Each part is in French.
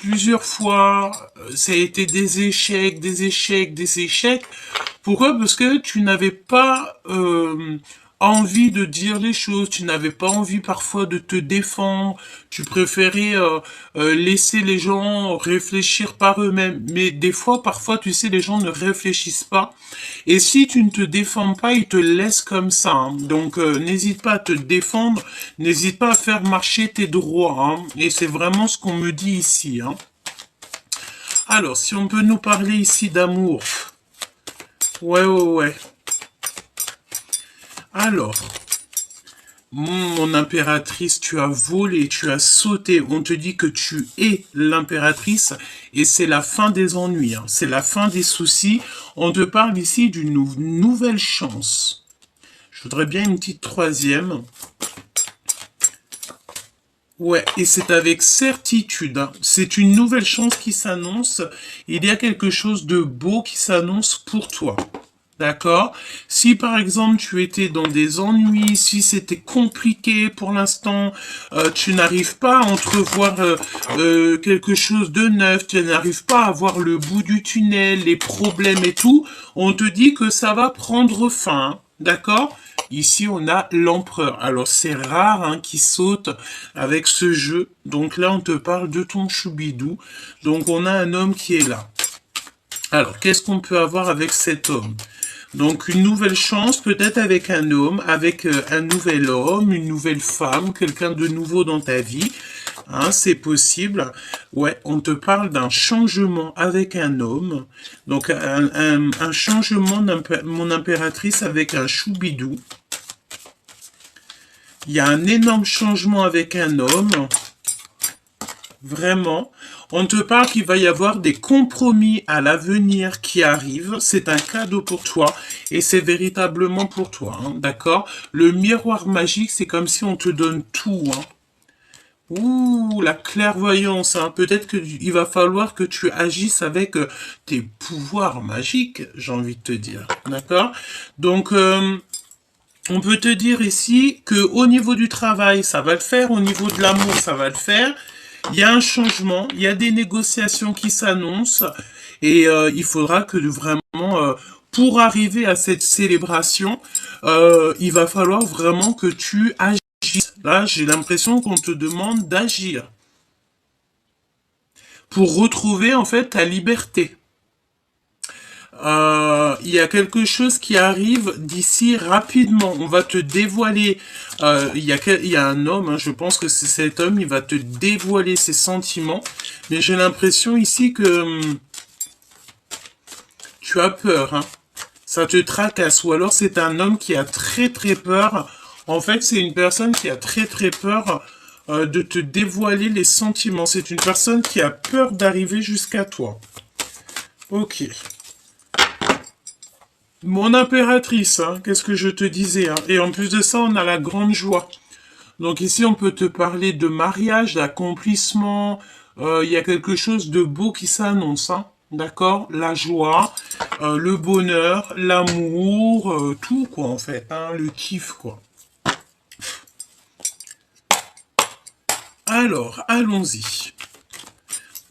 plusieurs fois, ça a été des échecs, des échecs, des échecs. Pourquoi? Parce que tu n'avais pas envie de dire les choses, tu n'avais pas envie parfois de te défendre, tu préférais laisser les gens réfléchir par eux-mêmes. Mais des fois, parfois, tu sais, les gens ne réfléchissent pas. Et si tu ne te défends pas, ils te laissent comme ça, hein. Donc, n'hésite pas à te défendre, n'hésite pas à faire marcher tes droits, hein. Et c'est vraiment ce qu'on me dit ici, hein. Alors, si on peut nous parler ici d'amour. Ouais, ouais, ouais. Alors, mon impératrice, tu as volé, tu as sauté. On te dit que tu es l'impératrice et c'est la fin des ennuis, hein. C'est la fin des soucis. On te parle ici d'une nouvelle chance. Je voudrais bien une petite troisième. Ouais, et c'est avec certitude, hein. C'est une nouvelle chance qui s'annonce. Il y a quelque chose de beau qui s'annonce pour toi. D'accord? Si par exemple tu étais dans des ennuis, si c'était compliqué pour l'instant, tu n'arrives pas à entrevoir quelque chose de neuf, tu n'arrives pas à voir le bout du tunnel, les problèmes et tout, on te dit que ça va prendre fin. D'accord? Ici, on a l'empereur. Alors, c'est rare hein, qui saute avec ce jeu. Donc là, on te parle de ton choubidou. Donc, on a un homme qui est là. Alors, qu'est-ce qu'on peut avoir avec cet homme? Donc une nouvelle chance, peut-être avec un homme, avec un nouvel homme, une nouvelle femme, quelqu'un de nouveau dans ta vie. Hein, c'est possible. Ouais, on te parle d'un changement avec un homme. Donc un changement, mon impératrice, avec un choubidou. Il y a un énorme changement avec un homme. Vraiment. On te parle qu'il va y avoir des compromis à l'avenir qui arrivent. C'est un cadeau pour toi et c'est véritablement pour toi, hein, d'accord? Le miroir magique, c'est comme si on te donne tout, hein. Ouh, la clairvoyance, hein. Peut-être qu'il va falloir que tu agisses avec tes pouvoirs magiques, j'ai envie de te dire, d'accord? Donc, on peut te dire ici que au niveau du travail, ça va le faire, au niveau de l'amour, ça va le faire. Il y a un changement, il y a des négociations qui s'annoncent et il faudra que vraiment, pour arriver à cette célébration, il va falloir vraiment que tu agisses. Là, j'ai l'impression qu'on te demande d'agir pour retrouver en fait ta liberté. Il y a quelque chose qui arrive d'ici rapidement. On va te dévoiler. Il y a un homme, hein, je pense que c'est cet homme, il va te dévoiler ses sentiments. Mais j'ai l'impression ici que tu as peur, hein. Ça te tracasse. Ou alors c'est un homme qui a très très peur. En fait, c'est une personne qui a très très peur de te dévoiler les sentiments. C'est une personne qui a peur d'arriver jusqu'à toi. Ok. Mon impératrice, hein, qu'est-ce que je te disais, hein. Et en plus de ça, on a la grande joie. Donc ici, on peut te parler de mariage, d'accomplissement. Il y a quelque chose de beau qui s'annonce, hein. D'accord? La joie, le bonheur, l'amour, tout quoi en fait, hein, le kiff quoi. Alors, allons-y.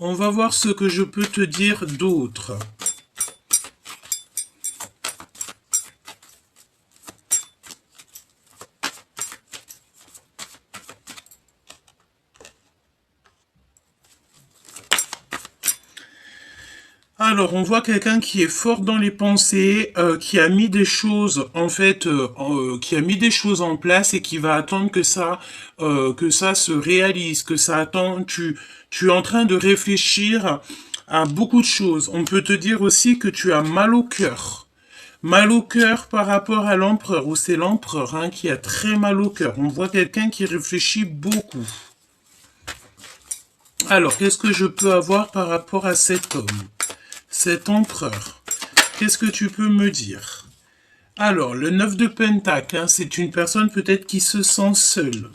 On va voir ce que je peux te dire d'autre. Alors, on voit quelqu'un qui est fort dans les pensées, qui a mis des choses, en fait, qui a mis des choses en place et qui va attendre que ça se réalise, que ça attend. Tu es en train de réfléchir à beaucoup de choses. On peut te dire aussi que tu as mal au cœur. Mal au cœur par rapport à l'empereur, ou c'est l'empereur hein, qui a très mal au cœur. On voit quelqu'un qui réfléchit beaucoup. Alors, qu'est-ce que je peux avoir par rapport à cet homme? Cet empereur, qu'est-ce que tu peux me dire? Alors, le 9 de Pentacle, hein, c'est une personne peut-être qui se sent seule.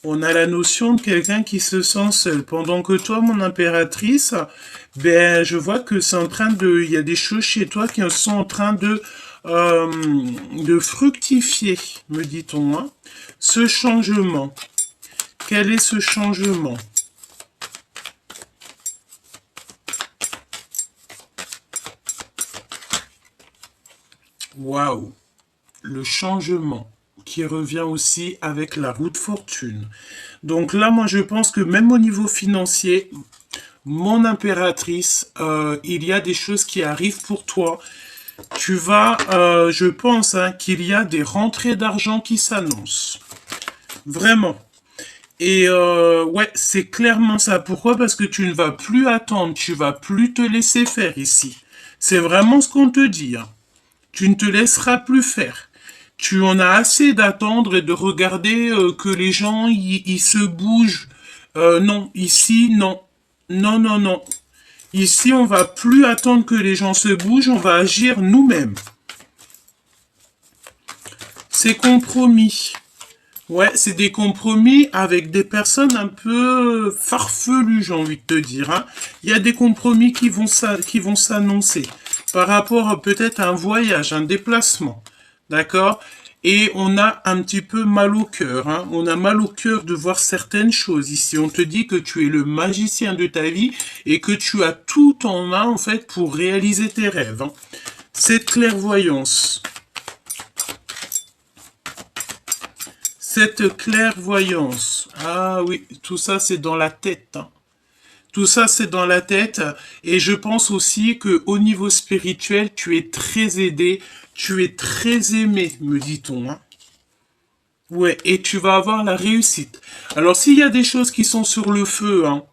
On a la notion de quelqu'un qui se sent seul. Pendant que toi, mon impératrice, ben, je vois que c'est en train de... Il y a des choses chez toi qui sont en train de fructifier, me dit-on, hein. Ce changement. Quel est ce changement? Waouh! Le changement qui revient aussi avec la roue de fortune. Donc là, moi, je pense que même au niveau financier, mon impératrice, il y a des choses qui arrivent pour toi. Tu vas, je pense, hein, qu'il y a des rentrées d'argent qui s'annoncent. Vraiment. Et ouais, c'est clairement ça. Pourquoi? Parce que tu ne vas plus attendre, tu vas plus te laisser faire ici. C'est vraiment ce qu'on te dit, hein. Tu ne te laisseras plus faire. Tu en as assez d'attendre et de regarder que les gens ils se bougent. Non, ici, non. Non, non, non. Ici, on va plus attendre que les gens se bougent, on va agir nous-mêmes. C'est compromis. Ouais, c'est des compromis avec des personnes un peu farfelues, j'ai envie de te dire, hein. Il y a des compromis qui vont s'annoncer par rapport peut-être à un voyage, un déplacement. D'accord? Et on a un petit peu mal au cœur, hein. On a mal au cœur de voir certaines choses ici. On te dit que tu es le magicien de ta vie et que tu as tout en main, en fait, pour réaliser tes rêves, hein. Cette clairvoyance. Cette clairvoyance. Ah oui, tout ça c'est dans la tête, hein. Tout ça c'est dans la tête. Et je pense aussi que au niveau spirituel, tu es très aidé, tu es très aimé, me dit-on, hein. Ouais, et tu vas avoir la réussite. Alors s'il y a des choses qui sont sur le feu, hein,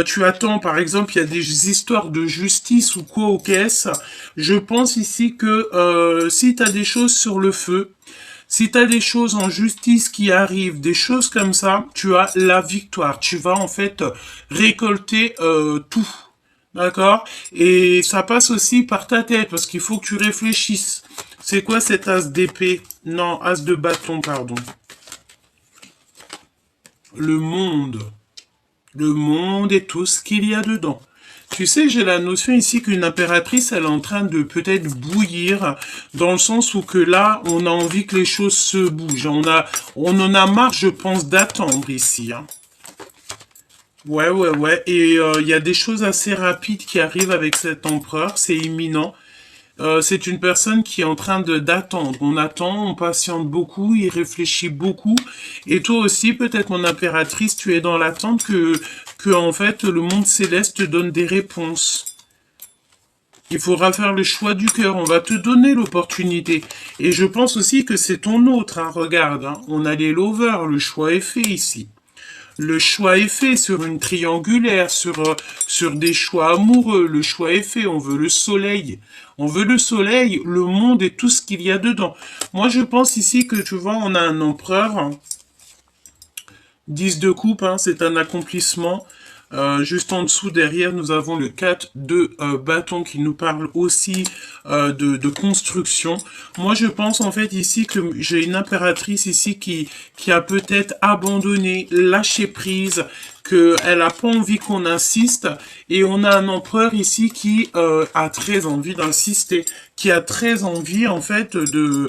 tu attends, par exemple, il y a des histoires de justice ou quoi aux caisses. Je pense ici que si tu as des choses sur le feu, si tu as des choses en justice qui arrivent, des choses comme ça, tu as la victoire. Tu vas en fait récolter tout. D'accord? Et ça passe aussi par ta tête, parce qu'il faut que tu réfléchisses. C'est quoi cet as d'épée? Non, as de bâton, pardon. Le monde. Le monde et tout ce qu'il y a dedans. Tu sais, j'ai la notion ici qu'une impératrice, elle est en train de peut-être bouillir, dans le sens où que là, on a envie que les choses se bougent. On en a marre, je pense, d'attendre ici, hein. Ouais, ouais, ouais. Et il y a des choses assez rapides qui arrivent avec cet empereur, c'est imminent. C'est une personne qui est en train de d'attendre. On attend, on patiente beaucoup, il réfléchit beaucoup. Et toi aussi, peut-être mon impératrice, tu es dans l'attente que en fait le monde céleste te donne des réponses. Il faudra faire le choix du cœur. On va te donner l'opportunité. Et je pense aussi que c'est ton autre, hein. Regarde, hein. On a les lovers. Le choix est fait ici. Le choix est fait sur une triangulaire, sur des choix amoureux. Le choix est fait. On veut le soleil. On veut le soleil, le monde et tout ce qu'il y a dedans. Moi, je pense ici que, tu vois, on a un empereur. Hein. 10 de coupe, hein, c'est un accomplissement. Juste en dessous, derrière, nous avons le 4 de bâton qui nous parle aussi de construction. Moi, je pense en fait ici que j'ai une impératrice ici qui a peut-être abandonné, lâché prise, qu'elle n'a pas envie qu'on insiste. Et on a un empereur ici qui a très envie d'insister, qui a très envie en fait de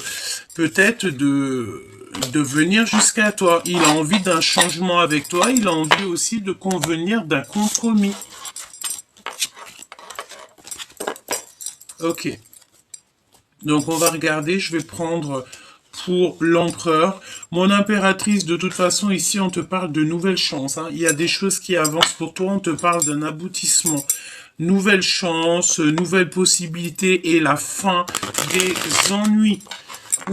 peut-être de venir jusqu'à toi. Il a envie d'un changement avec toi. Il a envie aussi de convenir d'un compromis. Ok. Donc on va regarder. Je vais prendre pour l'empereur. Mon impératrice, de toute façon, ici, on te parle de nouvelles chances, hein. Il y a des choses qui avancent pour toi. On te parle d'un aboutissement. Nouvelles chances, nouvelles possibilités et la fin des ennuis.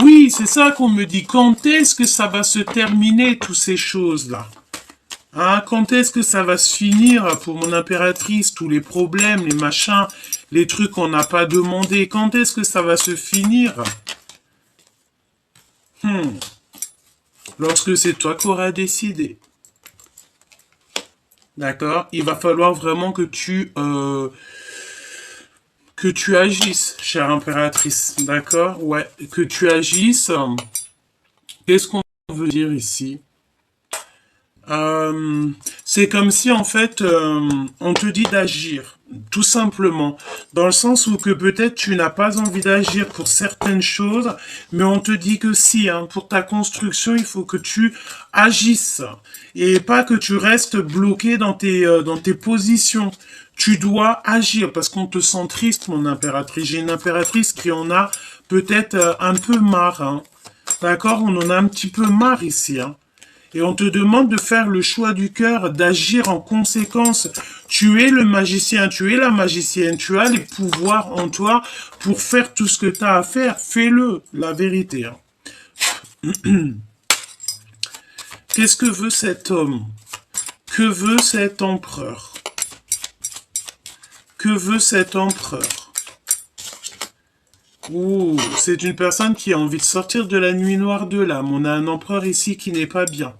Oui, c'est ça qu'on me dit. Quand est-ce que ça va se terminer, toutes ces choses-là? Hein, quand est-ce que ça va se finir pour mon impératrice, tous les problèmes, les machins, les trucs qu'on n'a pas demandé? Quand est-ce que ça va se finir? Lorsque c'est toi qui auras décidé. D'accord? Il va falloir vraiment que tu agisses, chère impératrice. D'accord? Ouais, que tu agisses. Qu'est-ce qu'on veut dire ici? C'est comme si en fait on te dit d'agir, tout simplement, dans le sens où que peut-être tu n'as pas envie d'agir pour certaines choses, mais on te dit que si, hein, pour ta construction, il faut que tu agisses et pas que tu restes bloqué dans tes positions. Tu dois agir parce qu'on te sent triste, mon impératrice. J'ai une impératrice qui en a peut-être un peu marre. Hein. D'accord? On en a un petit peu marre ici. Hein. Et on te demande de faire le choix du cœur, d'agir en conséquence. Tu es le magicien, tu es la magicienne, tu as les pouvoirs en toi pour faire tout ce que tu as à faire. Fais-le, la vérité. Hein. Qu'est-ce que veut cet homme? Que veut cet empereur? Que veut cet empereur? Ouh, c'est une personne qui a envie de sortir de la nuit noire de l'âme. On a un empereur ici qui n'est pas bien.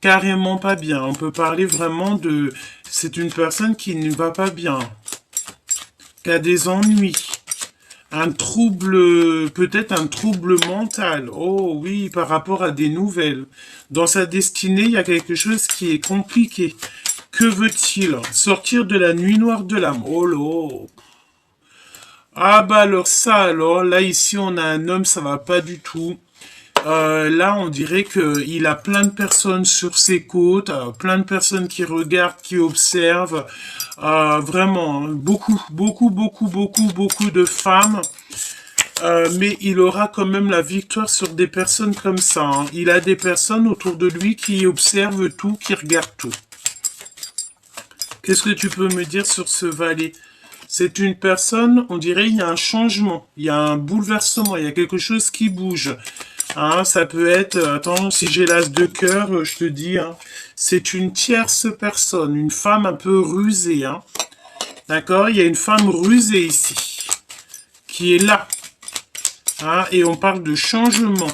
Carrément pas bien. On peut parler vraiment de... C'est une personne qui ne va pas bien. Qui a des ennuis. Un trouble, peut-être un trouble mental. Oh oui, par rapport à des nouvelles. Dans sa destinée, il y a quelque chose qui est compliqué. Que veut-il? Sortir de la nuit noire de l'âme. Oh là. Ah bah alors ça alors, là ici on a un homme, ça va pas du tout. Là on dirait que il a plein de personnes sur ses côtes, plein de personnes qui regardent, qui observent. Vraiment, hein, beaucoup de femmes. Mais il aura quand même la victoire sur des personnes comme ça. Hein. Il a des personnes autour de lui qui observent tout, qui regardent tout. Qu'est-ce que tu peux me dire sur ce valet? C'est une personne, on dirait, il y a un changement, il y a un bouleversement, il y a quelque chose qui bouge. Hein, ça peut être, attends, si j'ai l'as de cœur, je te dis, hein, c'est une tierce personne, une femme un peu rusée. Hein. D'accord? Il y a une femme rusée ici, qui est là. Hein, et on parle de changement.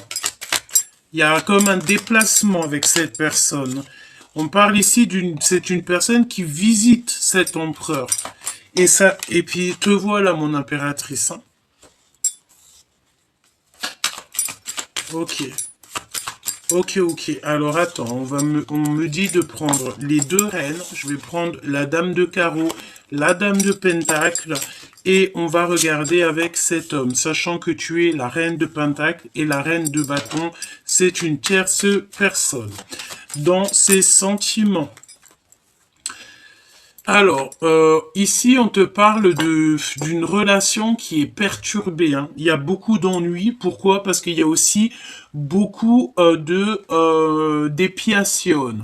Il y a comme un déplacement avec cette personne. On parle ici c'est une personne qui visite cet empereur. Et ça, et puis te voilà mon impératrice. Hein. Ok. Ok. Alors attends, on me dit de prendre les deux reines. Je vais prendre la dame de carreau, la dame de pentacle. Et on va regarder avec cet homme, sachant que tu es la reine de pentacle et la reine de bâton. C'est une tierce personne. Dans ses sentiments. Alors, ici, on te parle d'une relation qui est perturbée. Hein. Il y a beaucoup d'ennuis. Pourquoi? Parce qu'il y a aussi beaucoup d'épiation.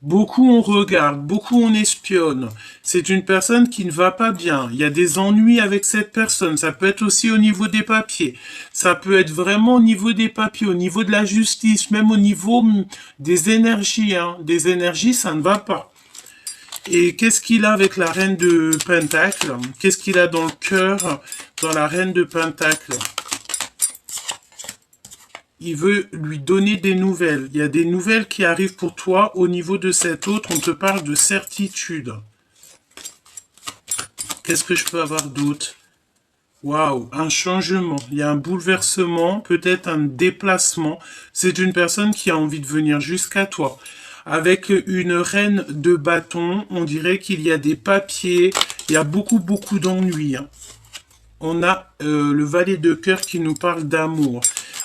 Beaucoup on regarde, beaucoup on espionne. C'est une personne qui ne va pas bien. Il y a des ennuis avec cette personne. Ça peut être aussi au niveau des papiers. Ça peut être vraiment au niveau des papiers, au niveau de la justice, même au niveau des énergies. Hein. Des énergies, ça ne va pas. Et qu'est-ce qu'il a avec la reine de Pentacle? Qu'est-ce qu'il a dans le cœur, dans la reine de Pentacle? Il veut lui donner des nouvelles. Il y a des nouvelles qui arrivent pour toi. Au niveau de cet autre, on te parle de certitude. Qu'est-ce que je peux avoir d'autre? Waouh, un changement. Il y a un bouleversement, peut-être un déplacement. C'est une personne qui a envie de venir jusqu'à toi. Avec une reine de bâton, on dirait qu'il y a des papiers, il y a beaucoup d'ennuis. Hein. On a le valet de cœur qui nous parle d'amour.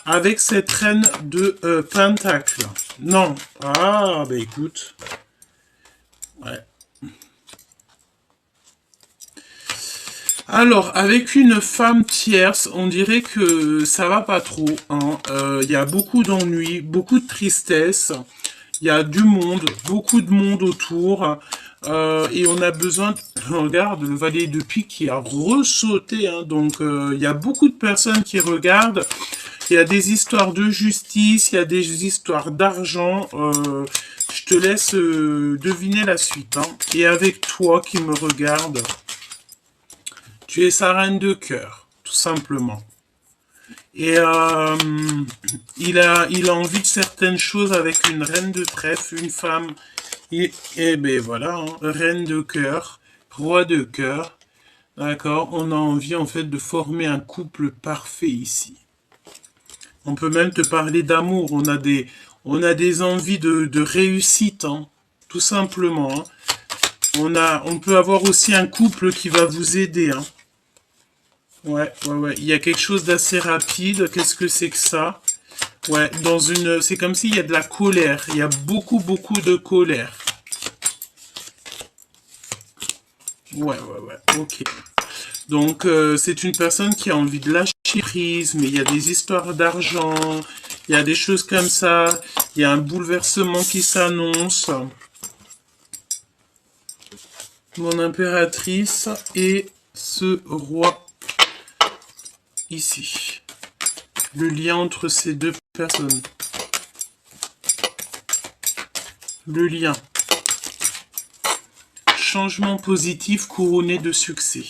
Avec cette reine de pentacle. Non. Ah, bah écoute. Ouais. Alors, avec une femme tierce, on dirait que ça va pas trop. Hein. Il y a beaucoup d'ennuis, beaucoup de tristesse. Il y a du monde, beaucoup de monde autour. Et on a besoin de... Regarde, le valet de pique qui a ressauté. Hein, donc, il y a beaucoup de personnes qui regardent. Il y a des histoires de justice, il y a des histoires d'argent. Je te laisse deviner la suite. Hein. Et avec toi qui me regarde, tu es sa reine de cœur, tout simplement. Et il a envie de certaines choses avec une reine de trèfle, une femme. Et ben voilà, hein, reine de cœur, roi de cœur. D'accord, on a envie en fait de former un couple parfait ici. On peut même te parler d'amour. On a des envies de réussite, hein, tout simplement. Hein. On peut avoir aussi un couple qui va vous aider. Hein. Ouais. Il y a quelque chose d'assez rapide. Qu'est-ce que c'est que ça? Ouais, c'est comme s'il y a de la colère. Il y a beaucoup de colère. Ouais. Ok. Donc, c'est une personne qui a envie de lâcher lâcher prise, mais il y a des histoires d'argent, il y a des choses comme ça, il y a un bouleversement qui s'annonce. Mon impératrice et ce roi ici. Le lien entre ces deux personnes. Le lien. Changement positif couronné de succès.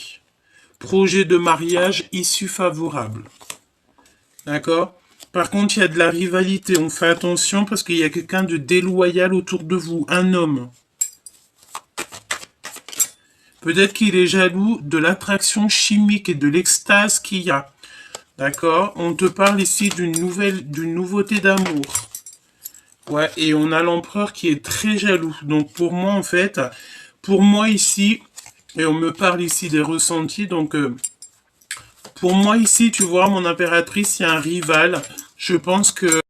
Projet de mariage, issue favorable. D'accord? Par contre, il y a de la rivalité. On fait attention parce qu'il y a quelqu'un de déloyal autour de vous. Un homme. Peut-être qu'il est jaloux de l'attraction chimique et de l'extase qu'il y a. D'accord? On te parle ici d'une nouveauté d'amour. Ouais, et on a l'empereur qui est très jaloux. Donc pour moi, en fait, pour moi ici, et on me parle ici des ressentis, donc pour moi ici, tu vois, mon impératrice, il y a un rival. Je pense que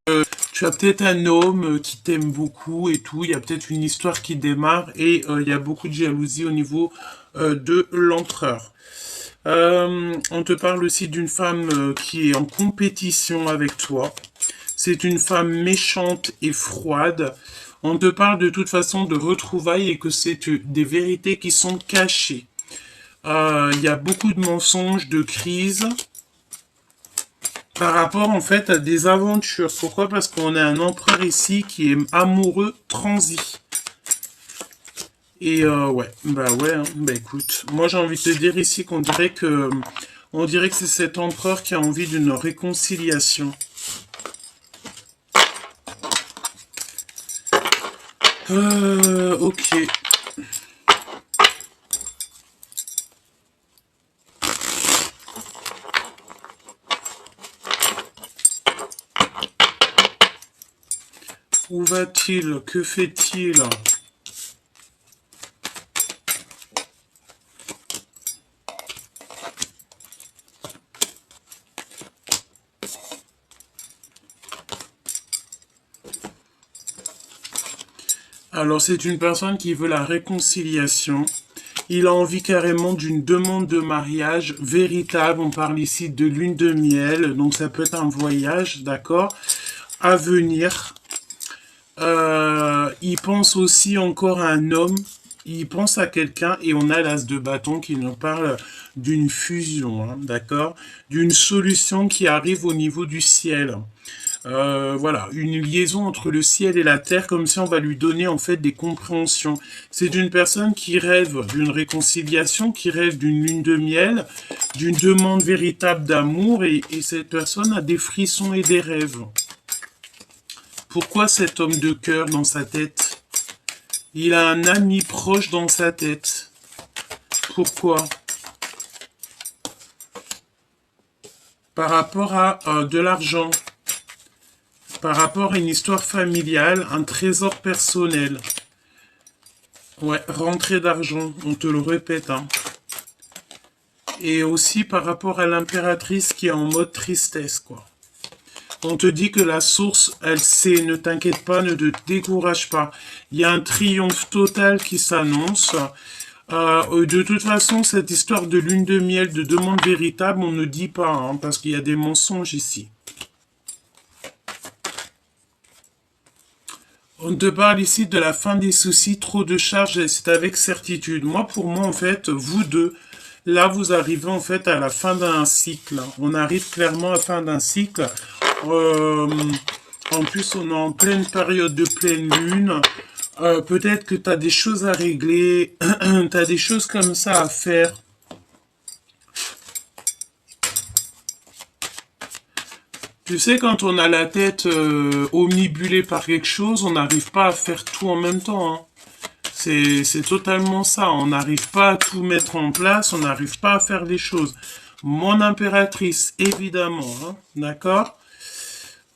tu as peut-être un homme qui t'aime beaucoup et tout. Il y a peut-être une histoire qui démarre et il y a beaucoup de jalousie au niveau de l'empereur. On te parle aussi d'une femme qui est en compétition avec toi. C'est une femme méchante et froide. On te parle de toute façon de retrouvailles et que c'est des vérités qui sont cachées. Il y a beaucoup de mensonges, de crises par rapport en fait à des aventures. Pourquoi? Parce qu'on a un empereur ici qui est amoureux transi. Et ouais, hein, écoute, moi j'ai envie de te dire ici on dirait que c'est cet empereur qui a envie d'une réconciliation. Ok. Où va-t-il? Que fait-il? Alors c'est une personne qui veut la réconciliation. Il a envie carrément d'une demande de mariage véritable. On parle ici de lune de miel. Donc ça peut être un voyage, d'accord, à venir. Il pense aussi encore à un homme. Il pense à quelqu'un et on a l'as de bâton qui nous parle d'une fusion, hein, d'accord, d'une solution qui arrive au niveau du ciel. Voilà, une liaison entre le ciel et la terre, comme si on va lui donner en fait des compréhensions. C'est une personne qui rêve d'une réconciliation, qui rêve d'une lune de miel, d'une demande véritable d'amour, et cette personne a des frissons et des rêves. Pourquoi cet homme de cœur dans sa tête? Il a un ami proche dans sa tête. Pourquoi? Par rapport à de l'argent. Par rapport à une histoire familiale, un trésor personnel. Ouais, rentrée d'argent, on te le répète. Hein. Et aussi par rapport à l'impératrice qui est en mode tristesse, quoi. On te dit que la source, elle sait, ne t'inquiète pas, ne te décourage pas. Il y a un triomphe total qui s'annonce. De toute façon, cette histoire de lune de miel, de demande véritable, on ne dit pas, hein, parce qu'il y a des mensonges ici. On te parle ici de la fin des soucis, trop de charges, c'est avec certitude. Moi, pour moi, en fait, vous deux, là, vous arrivez en fait à la fin d'un cycle. On arrive clairement à la fin d'un cycle. En plus, on est en pleine période de pleine lune. Peut-être que tu as des choses à régler, tu as des choses comme ça à faire. Tu sais, quand on a la tête omnibulée par quelque chose, on n'arrive pas à faire tout en même temps. Hein. C'est totalement ça. On n'arrive pas à tout mettre en place, on n'arrive pas à faire les choses. Mon impératrice, évidemment. Hein, d'accord?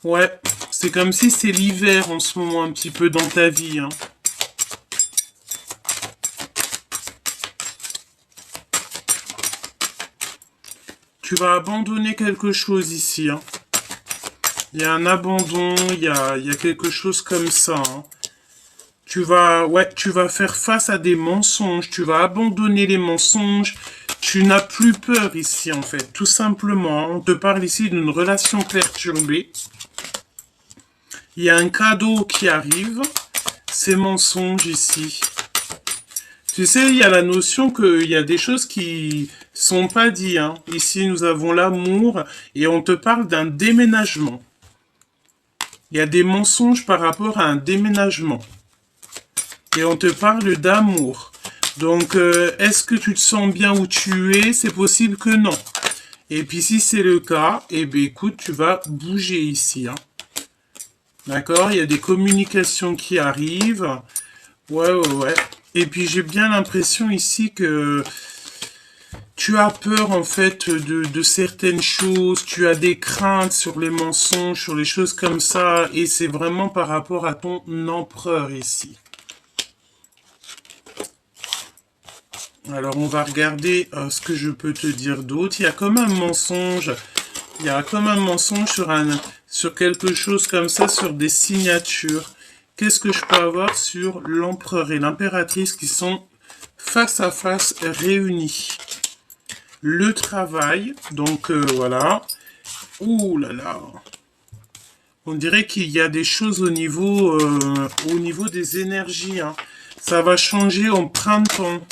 Ouais, c'est comme si c'est l'hiver en ce moment un petit peu dans ta vie. Hein. Tu vas abandonner quelque chose ici. Hein. Il y a un abandon, il y a quelque chose comme ça. Hein. Tu vas faire face à des mensonges. Tu vas abandonner les mensonges. Tu n'as plus peur ici, en fait. Tout simplement, on te parle ici d'une relation perturbée. Il y a un cadeau qui arrive. C'est mensonge ici. Tu sais, il y a la notion qu'il y a des choses qui sont pas dites. Hein. Ici, nous avons l'amour et on te parle d'un déménagement. Il y a des mensonges par rapport à un déménagement. Et on te parle d'amour. Donc, est-ce que tu te sens bien où tu es? C'est possible que non. Et puis, si c'est le cas, eh bien, écoute, tu vas bouger ici. Hein. D'accord? Il y a des communications qui arrivent. Ouais. Et puis, j'ai bien l'impression ici que tu as peur, en fait, de certaines choses. Tu as des craintes sur les mensonges, sur les choses comme ça. Et c'est vraiment par rapport à ton empereur ici. Alors, on va regarder ce que je peux te dire d'autre. Il y a comme un mensonge. Il y a comme un mensonge sur quelque chose comme ça, sur des signatures. Qu'est-ce que je peux avoir sur l'empereur et l'impératrice qui sont face à face réunis? Le travail, donc voilà. Ouh là là. On dirait qu'il y a des choses au niveau des énergies. Hein. Ça va changer en printemps.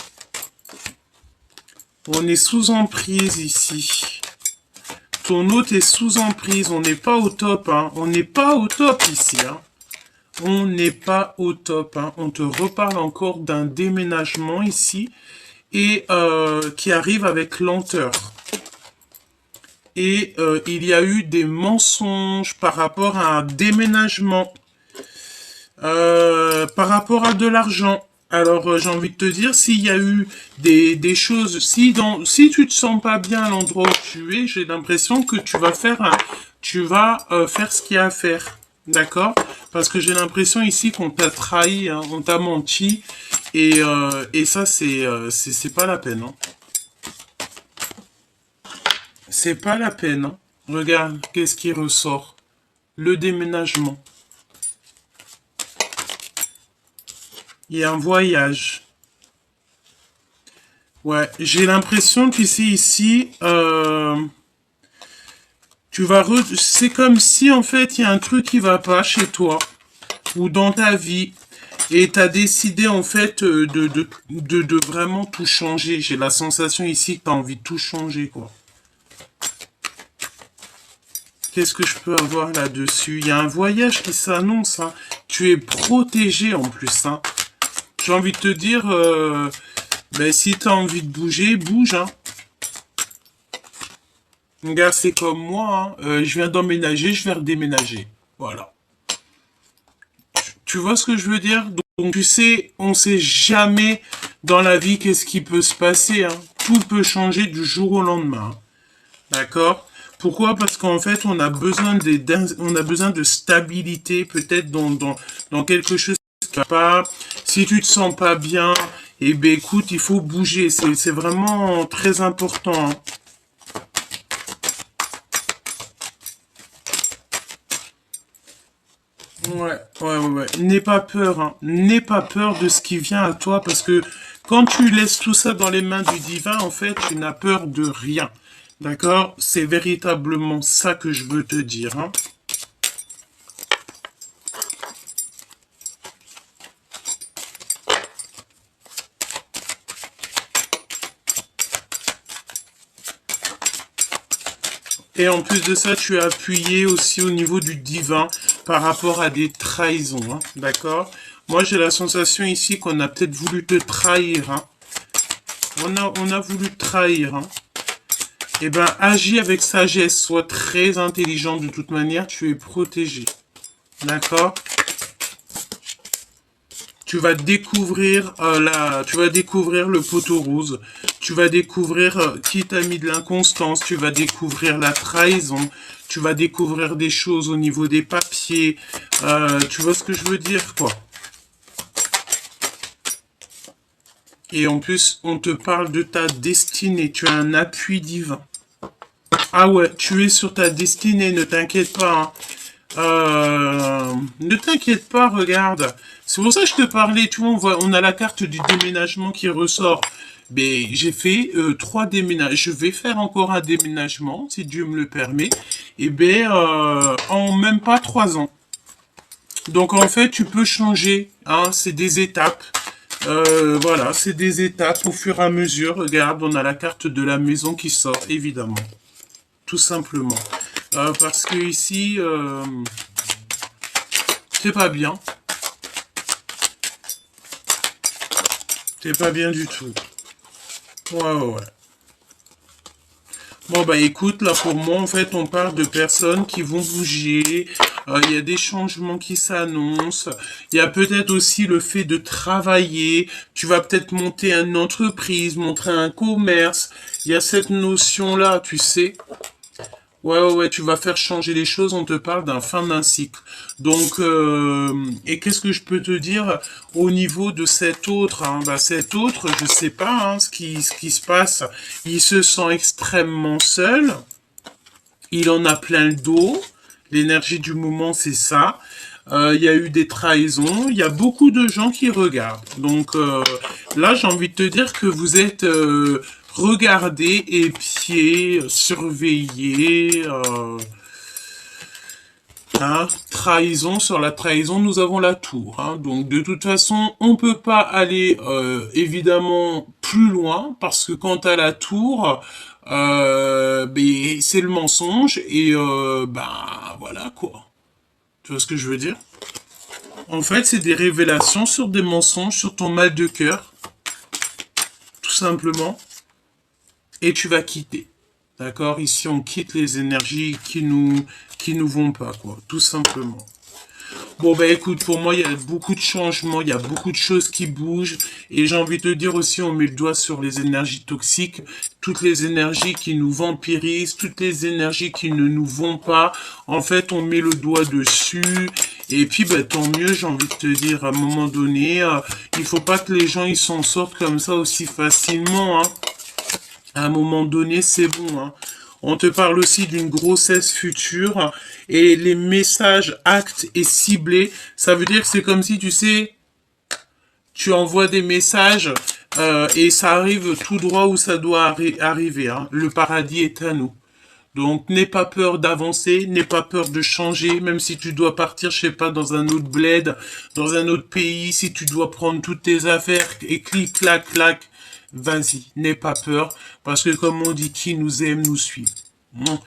On est sous emprise ici. Ton hôte est sous emprise. On n'est pas au top. Hein. On n'est pas au top ici. Hein. On n'est pas au top. Hein. On te reparle encore d'un déménagement ici. Et qui arrive avec lenteur. Et il y a eu des mensonges par rapport à un déménagement. Par rapport à de l'argent. Alors, j'ai envie de te dire, s'il y a eu des choses, si tu te sens pas bien à l'endroit où tu es, j'ai l'impression que tu vas faire faire ce qu'il y a à faire. D'accord? Parce que j'ai l'impression ici qu'on t'a trahi, hein, on t'a menti, et ça, c'est pas la peine, hein. C'est pas la peine, hein. Regarde, qu'est-ce qui ressort? Le déménagement. Il y a un voyage. Ouais, j'ai l'impression qu'ici, c'est comme si, en fait, il y a un truc qui va pas chez toi, ou dans ta vie, et tu as décidé, en fait, de vraiment tout changer. J'ai la sensation ici que tu as envie de tout changer, quoi. Qu'est-ce que je peux avoir là-dessus? Il y a un voyage qui s'annonce, hein. Tu es protégé, en plus, hein. J'ai envie de te dire, ben, si tu as envie de bouger, bouge. Hein. Regarde, c'est comme moi. Hein. Je viens d'emménager, je vais redéménager. Voilà. Tu vois ce que je veux dire? Donc, tu sais, on sait jamais dans la vie qu'est-ce qui peut se passer. Hein. Tout peut changer du jour au lendemain. Hein. D'accord? Pourquoi? Parce qu'en fait, on a besoin de stabilité, peut-être dans quelque chose qui va pas. Si tu te sens pas bien, eh ben écoute, il faut bouger. C'est vraiment très important. Hein. Ouais. N'aie pas peur. Hein. N'aie pas peur de ce qui vient à toi parce que quand tu laisses tout ça dans les mains du divin, en fait, tu n'as peur de rien. D'accord? C'est véritablement ça que je veux te dire. Hein. Et en plus de ça, tu es appuyé aussi au niveau du divin par rapport à des trahisons. Hein. D'accord? Moi, j'ai la sensation ici qu'on a peut-être voulu te trahir. Hein. On a voulu te trahir. Hein. Eh ben, agis avec sagesse, sois très intelligent de toute manière, tu es protégé. D'accord? Tu vas découvrir tu vas découvrir le poteau rose, tu vas découvrir qui t'a mis de l'inconstance, tu vas découvrir la trahison, tu vas découvrir des choses au niveau des papiers, tu vois ce que je veux dire, quoi. Et en plus, on te parle de ta destinée, tu as un appui divin. Ah ouais, tu es sur ta destinée, ne t'inquiète pas. Hein. Ne t'inquiète pas, regarde. C'est pour ça que je te parlais, tu vois, on a la carte du déménagement qui ressort. Mais j'ai fait 3 déménagements. Je vais faire encore un déménagement, si Dieu me le permet. Et ben, en même pas 3 ans. Donc en fait, tu peux changer, hein, c'est des étapes. Voilà, c'est des étapes au fur et à mesure. Regarde, on a la carte de la maison qui sort, évidemment. Tout simplement. Parce que ici, c'est pas bien. C'est pas bien du tout. Ouais, ouais, ouais. Bon, bah écoute, là pour moi, en fait, on parle de personnes qui vont bouger. Il y a des changements qui s'annoncent. Il y a peut-être aussi le fait de travailler. Tu vas peut-être monter une entreprise, montrer un commerce. Il y a cette notion-là, tu sais. Ouais, ouais, ouais, tu vas faire changer les choses, on te parle d'un fin d'un cycle. Donc, et qu'est-ce que je peux te dire au niveau de cet autre, hein? Bah, cet autre, je sais pas, hein, ce qui se passe. Il se sent extrêmement seul. Il en a plein le dos. L'énergie du moment, c'est ça. Il y a eu des trahisons. Il y a beaucoup de gens qui regardent. Donc là, j'ai envie de te dire que vous êtes regardés, épiés, surveillés. Hein, trahison, sur la trahison, nous avons la tour. Hein. Donc de toute façon, on peut pas aller évidemment plus loin parce que quant à la tour, ben, c'est le mensonge et ben voilà quoi. Tu vois ce que je veux dire? En fait, c'est des révélations sur des mensonges, sur ton mal de cœur, tout simplement, et tu vas quitter. D'accord? Ici, on quitte les énergies qui nous vont pas, quoi, tout simplement. Bon, bah écoute, pour moi, il y a beaucoup de changements, il y a beaucoup de choses qui bougent. Et j'ai envie de te dire aussi, on met le doigt sur les énergies toxiques, toutes les énergies qui nous vampirisent, toutes les énergies qui ne nous vont pas. En fait, on met le doigt dessus. Et puis, bah, tant mieux, j'ai envie de te dire, à un moment donné, il faut pas que les gens, ils s'en sortent comme ça aussi facilement, hein. À un moment donné, c'est bon, hein. On te parle aussi d'une grossesse future et les messages actes et ciblés, ça veut dire que c'est comme si, tu sais, tu envoies des messages et ça arrive tout droit où ça doit arriver. Hein. Le paradis est à nous. Donc, n'aie pas peur d'avancer, n'aie pas peur de changer, même si tu dois partir, je sais pas, dans un autre bled, dans un autre pays, si tu dois prendre toutes tes affaires et clic, clac, clac, vas-y, n'aie pas peur, parce que comme on dit, qui nous aime, nous suit.